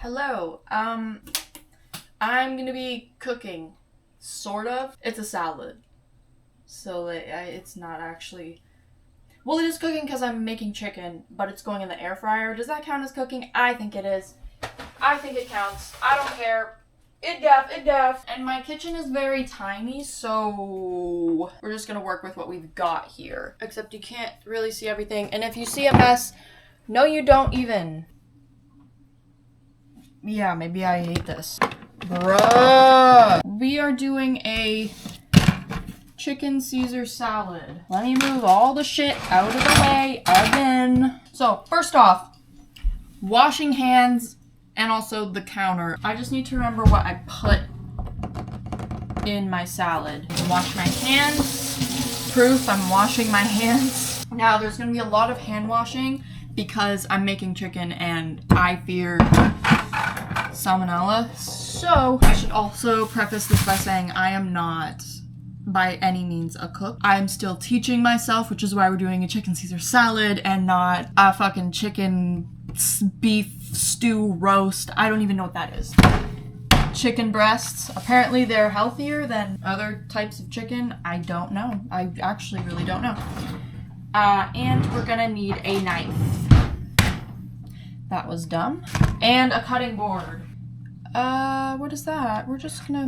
Hello. I'm gonna be cooking, sort of. It's a salad, so it's not actually. Well, it is cooking because I'm making chicken, but it's going in the air fryer. Does that count as cooking? I think it is. I think it counts. I don't care. It gaff. And my kitchen is very tiny, so we're just gonna work with what we've got here. Except you can't really see everything, and if you see a mess, no, you don't even. Yeah, maybe I hate this. Bruh! We are doing a chicken Caesar salad. Let me move all the shit out of the way again. So, first off, washing hands and also the counter. I just need to remember what I put in my salad. Wash my hands. Proof, I'm washing my hands. Now, there's gonna be a lot of hand washing because I'm making chicken and I fear salmonella. So I should also preface this by saying I am not by any means a cook. I am still teaching myself, which is why we're doing a chicken Caesar salad and not a fucking chicken beef stew roast. I don't even know what that is. Chicken breasts. Apparently they're healthier than other types of chicken. I don't know. I actually really don't know. And we're gonna need a knife. That was dumb. And a cutting board. What is that? We're just gonna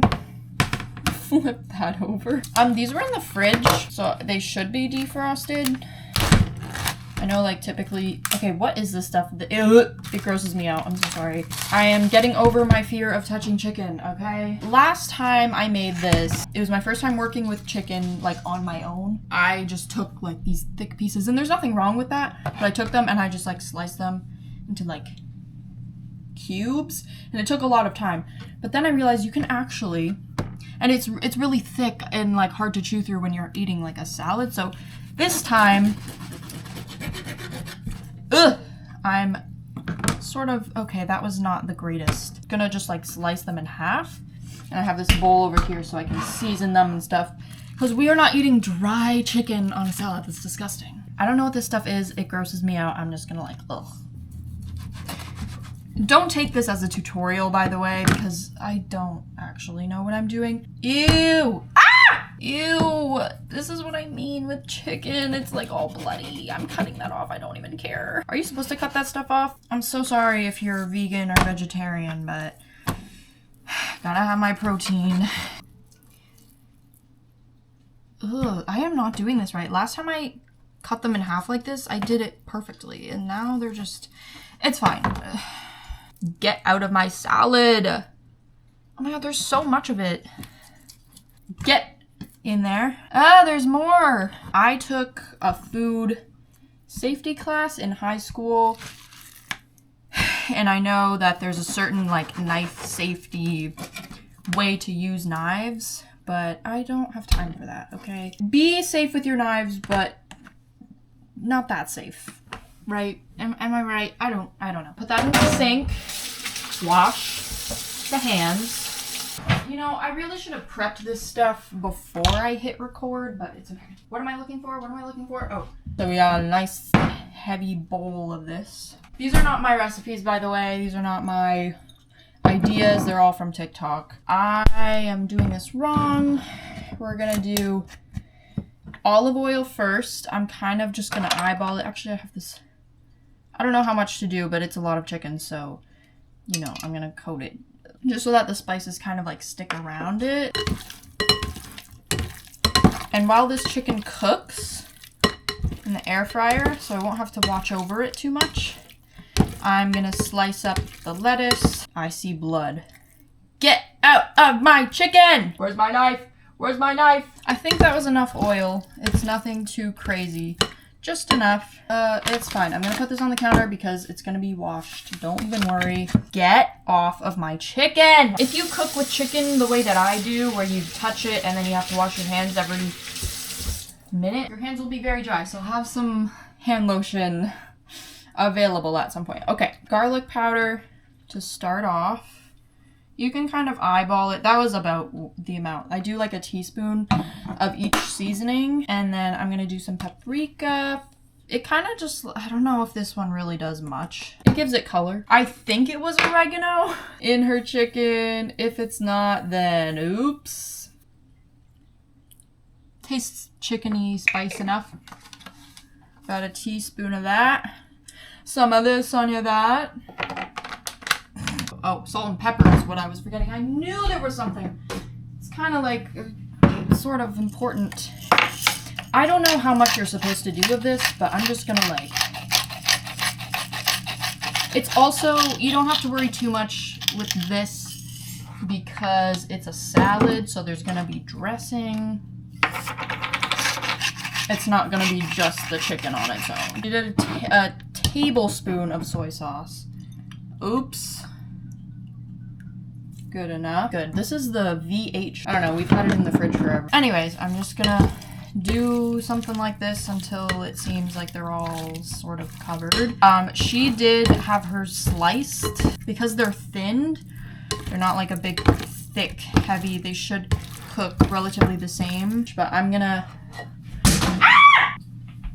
flip that over. These were in the fridge, so they should be defrosted. I know, like, typically... Okay, what is this stuff? It grosses me out. I'm so sorry. I am getting over my fear of touching chicken, okay? Last time I made this, it was my first time working with chicken, like, on my own. I just took, like, these thick pieces, and there's nothing wrong with that, but I took them and I just, like, sliced them into, like, cubes, and it took a lot of time. But then I realized you can actually... And it's really thick and, like, hard to chew through when you're eating, like, a salad, so this time... I'm sort of, okay, that was not the greatest. Gonna just like slice them in half. And I have this bowl over here so I can season them and stuff. Because we are not eating dry chicken on a salad. That's disgusting. I don't know what this stuff is. It grosses me out. I'm just gonna like, ugh. Don't take this as a tutorial, by the way, because I don't actually know what I'm doing. Ew! Ah! Ew! This is what I mean with chicken. It's like all bloody. I'm cutting that off. I don't even care. Are you supposed to cut that stuff off? I'm so sorry if you're vegan or vegetarian, but gotta have my protein. Ugh, I am not doing this right. Last time I cut them in half like this, I did it perfectly, and now they're just... It's fine. Get out of my salad! Oh my god, there's so much of it. Get in there. Ah, there's more! I took a food safety class in high school, and I know that there's a certain, like, knife safety way to use knives, but I don't have time for that, okay? Be safe with your knives, but not that safe, right? Am I right? I don't know. Put that in the sink. Wash the hands. You know, I really should have prepped this stuff before I hit record, but it's okay. What am I looking for? What am I looking for? Oh. So we got a nice heavy bowl of this. These are not my recipes, by the way. These are not my ideas. They're all from TikTok. I am doing this wrong. We're gonna do olive oil first. I'm kind of just gonna eyeball it. Actually, I have this... I don't know how much to do, but it's a lot of chicken, so, you know, I'm gonna coat it. Just so that the spices kind of like stick around it. And while this chicken cooks in the air fryer, so I won't have to watch over it too much, I'm gonna slice up the lettuce. I see blood. Get out of my chicken! Where's my knife? Where's my knife? I think that was enough oil. It's nothing too crazy. Just enough. It's fine. I'm gonna put this on the counter because it's gonna be washed. Don't even worry. Get off of my chicken! If you cook with chicken the way that I do, where you touch it and then you have to wash your hands every minute, your hands will be very dry, so have some hand lotion available at some point. Okay, garlic powder to start off. You can kind of eyeball it. That was about the amount. I do like a teaspoon of each seasoning. And then I'm going to do some paprika. It kind of just, I don't know if this one really does much. It gives it color. I think it was oregano in her chicken. If it's not, then oops. Tastes chickeny spice enough. About a teaspoon of that. Some of this on your that. Oh, salt and pepper is what I was forgetting. I knew there was something. It's kind of like sort of important. I don't know how much you're supposed to do with this, but I'm just gonna like... It's also, you don't have to worry too much with this because it's a salad, so there's gonna be dressing. It's not gonna be just the chicken on its own. You did a tablespoon of soy sauce. Oops. Good enough. Good. This is the VH. I don't know, we've had it in the fridge forever. Anyways, I'm just gonna do something like this until it seems like they're all sort of covered. She did have hers sliced. Because they're thinned, they're not like a big, thick, heavy. They should cook relatively the same. But I'm gonna...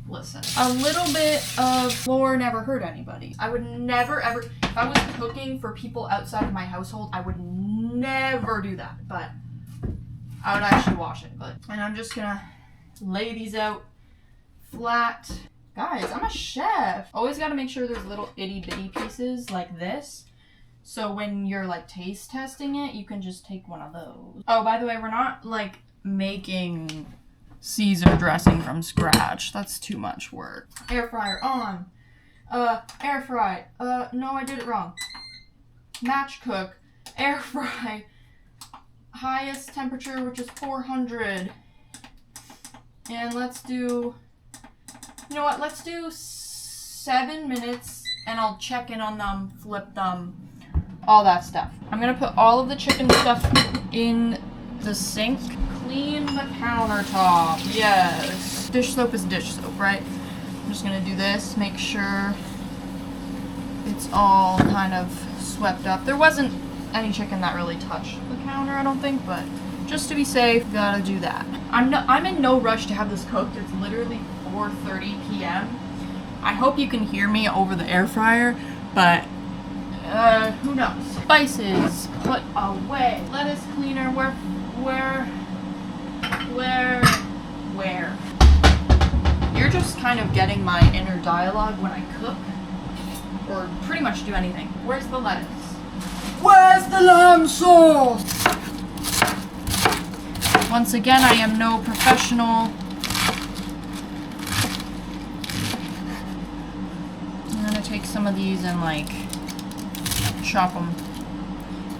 Listen, a little bit of flour never hurt anybody. I would never ever, if I was cooking for people outside of my household, I would never do that, but I would actually wash it. And I'm just gonna lay these out flat. Guys, I'm a chef. Always gotta make sure there's little itty bitty pieces like this. So when you're like taste testing it, you can just take one of those. Oh, by the way, we're not like making Caesar dressing from scratch. That's too much work. Air fryer on. Air fry. No, I did it wrong. Match cook. Air fry. Highest temperature, which is 400. And let's do, you know what? Let's do 7 minutes and I'll check in on them, flip them, all that stuff. I'm gonna put all of the chicken stuff in the sink. Clean the countertop. Yes. Dish soap is dish soap, right? I'm just gonna do this, make sure it's all kind of swept up. There wasn't any chicken that really touched the counter, I don't think, but just to be safe, gotta do that. I'm in no rush to have this cooked. It's literally 4:30 p.m. I hope you can hear me over the air fryer, but who knows? Spices put away. Lettuce cleaner, where? You're just kind of getting my inner dialogue when I cook, or pretty much do anything. Where's the lettuce? Where's the lamb sauce? Once again, I am no professional. I'm gonna take some of these and like chop them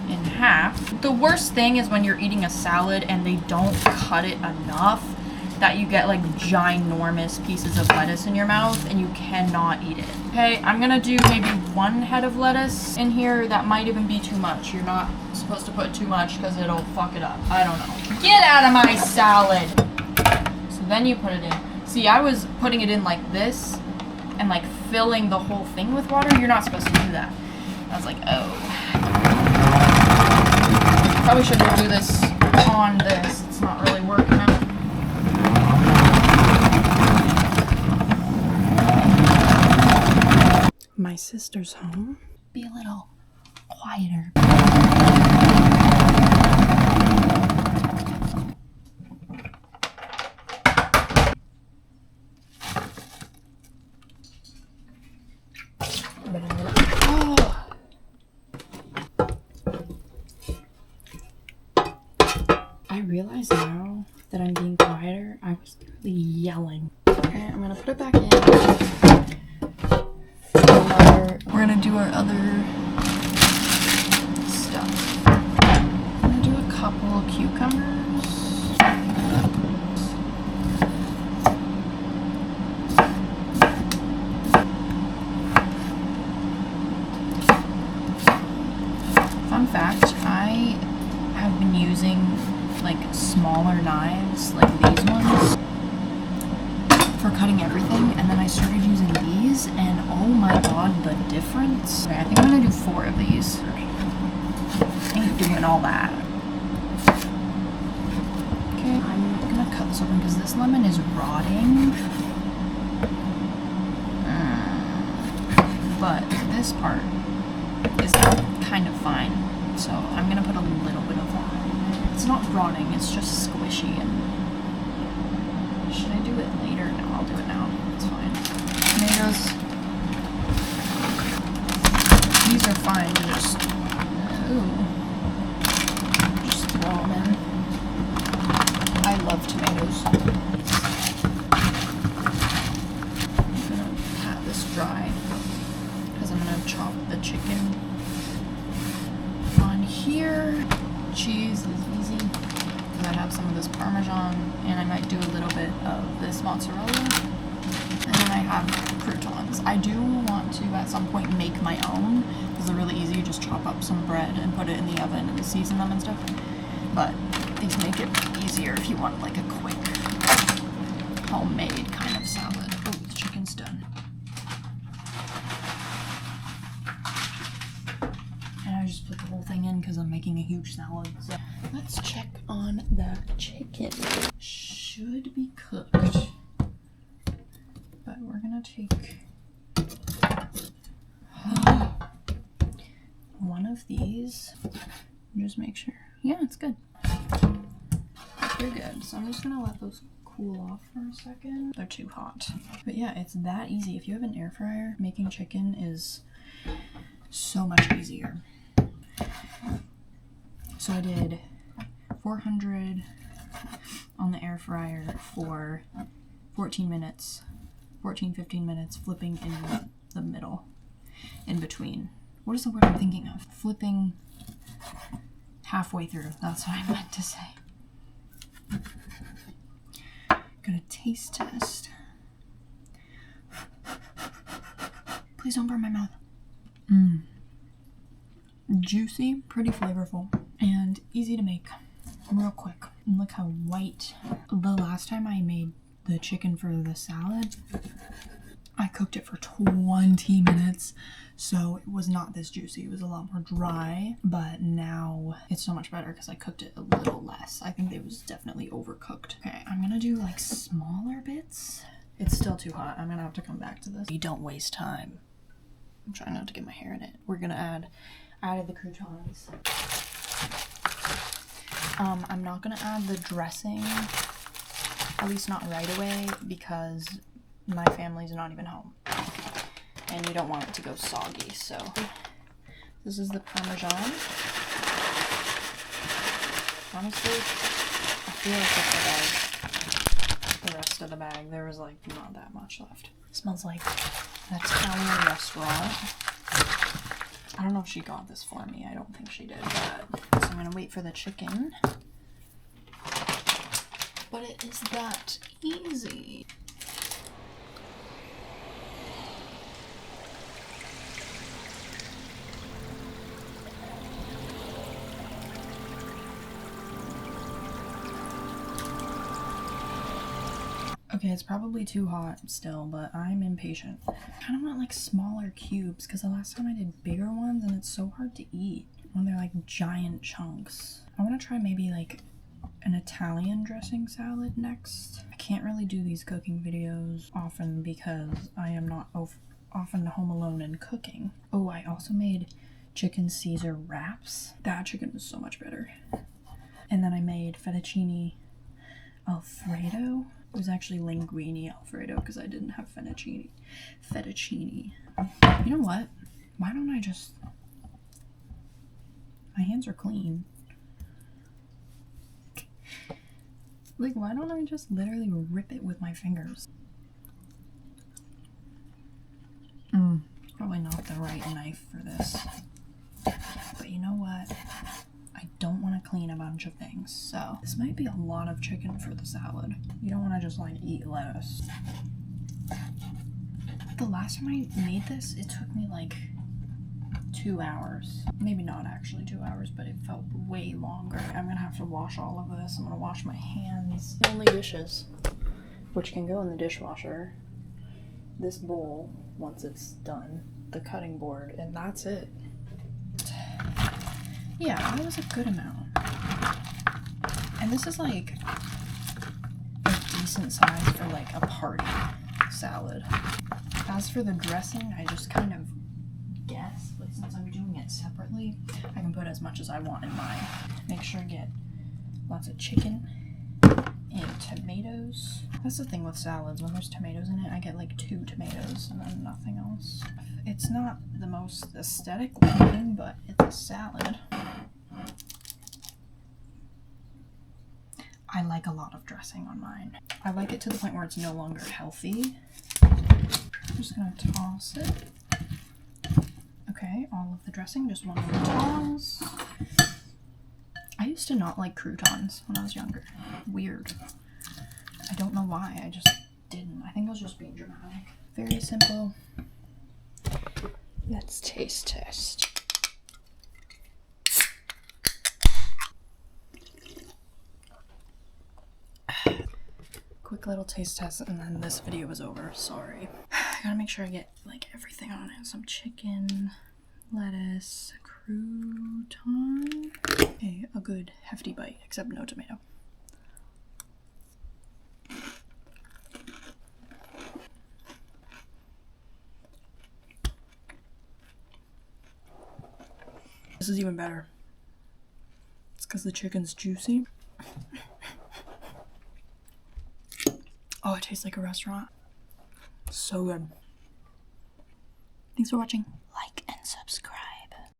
in half. The worst thing is when you're eating a salad and they don't cut it enough that you get like ginormous pieces of lettuce in your mouth and you cannot eat it. Okay, I'm gonna do maybe 1 head of lettuce in here. That might even be too much. You're not supposed to put too much because it'll fuck it up. I don't know. Get out of my salad! So then you put it in. See, I was putting it in like this and like filling the whole thing with water. You're not supposed to do that. I was like, oh. Probably shouldn't do this on this. It's not really working out. My sister's home. Be a little quieter. Oh. I realize now that I'm being quieter, I was literally yelling. Okay, I'm gonna put it back in. We're gonna do our other stuff. I'm gonna do a couple of cucumbers. Fun fact, I have been using like smaller knives, like these ones, for cutting everything, and then I started using these, and oh my god, the difference. Okay, I think I'm gonna do 4 of these. I ain't doing all that. Okay, I'm gonna cut this open because this lemon is rotting. but this part is kind of fine. So I'm gonna put a little bit of that. It's not rotting, it's just squishy. And should I do it later? No, I'll do it now. It's fine. Tomatoes. These are fine to just, just throw them in. I love tomatoes. I'm gonna pat this dry because I'm gonna chop the chicken on here. Cheese is easy because I have some of this Parmesan, and I might do a little bit of this mozzarella. And then I have croutons. I do want to at some point make my own because they're really easy. You just chop up some bread and put it in the oven and season them and stuff. But these make it easier if you want like a quick homemade kind of salad. Oh, the chicken's done. And I just put the whole thing in because I'm making a huge salad. So let's check on the chicken. Should be cooked. But we're gonna take one of these and just make sure. Yeah, it's good. They're good. So I'm just gonna let those cool off for a second. They're too hot. But yeah, it's that easy. If you have an air fryer, making chicken is so much easier. So I did 400 on the air fryer for 15 minutes, flipping in the middle, in between. What is the word I'm thinking of? Flipping halfway through. That's what I meant to say. Gonna taste test. Please don't burn my mouth. Juicy, pretty flavorful, and easy to make. Real quick. And look how white. The last time I made the chicken for the salad, I cooked it for 20 minutes, so it was not this juicy. It was a lot more dry, but now it's so much better because I cooked it a little less. I think it was definitely overcooked. Okay, I'm gonna do like smaller bits. It's still too hot. I'm gonna have to come back to this. You don't waste time. I'm trying not to get my hair in it. We're gonna added the croutons. I'm not gonna add the dressing, at least not right away, because my family's not even home and you don't want it to go soggy. So this is the Parmesan. Honestly, I feel like it's the rest of the bag. There was like not that much left. It smells like an Italian restaurant. I don't know if she got this for me. I don't think she did, but so I'm gonna wait for the chicken. But it is that easy. Okay, it's probably too hot still, but I'm impatient. I kind of want like smaller cubes because the last time I did bigger ones and it's so hard to eat when they're like giant chunks. I want to try maybe like an Italian dressing salad next. I can't really do these cooking videos often because I am not often home alone and cooking. Oh, I also made chicken Caesar wraps. That chicken was so much better. And then I made fettuccine Alfredo. It was actually linguine Alfredo because I didn't have fettuccine. You know what? Why don't I just... My hands are clean. Like, why don't I just literally rip it with my fingers? Probably not the right knife for this. But you know what? I don't want to clean a bunch of things, so this might be a lot of chicken for the salad. You don't want to just like eat lettuce. The last time I made this, it took me like 2 hours. Maybe not actually 2 hours, but it felt way longer. I'm gonna have to wash all of this. I'm gonna wash my hands. Only dishes, which can go in the dishwasher. This bowl, once it's done, the cutting board, and that's it. Yeah, that was a good amount. And this is like a decent size for like a party salad. As for the dressing, I just kind of But since I'm doing it separately, I can put as much as I want in mine. Make sure to get lots of chicken and tomatoes. That's the thing with salads. When there's tomatoes in it, I get like 2 tomatoes and then nothing else. It's not the most aesthetic looking, but it's a salad. I like a lot of dressing on mine. I like it to the point where it's no longer healthy. I'm just gonna toss it. Okay, all of the dressing, just one more toss. I used to not like croutons when I was younger. Weird. I don't know why, I just didn't. I think I was just being dramatic. Very simple. Let's taste test. Quick little taste test and then this video is over. Sorry. I gotta make sure I get like everything on it. Some chicken, lettuce, crouton. Okay, a good hefty bite, except no tomato. This is even better. It's because the chicken's juicy. Oh, it tastes like a restaurant. So good. Thanks for watching. Like and subscribe.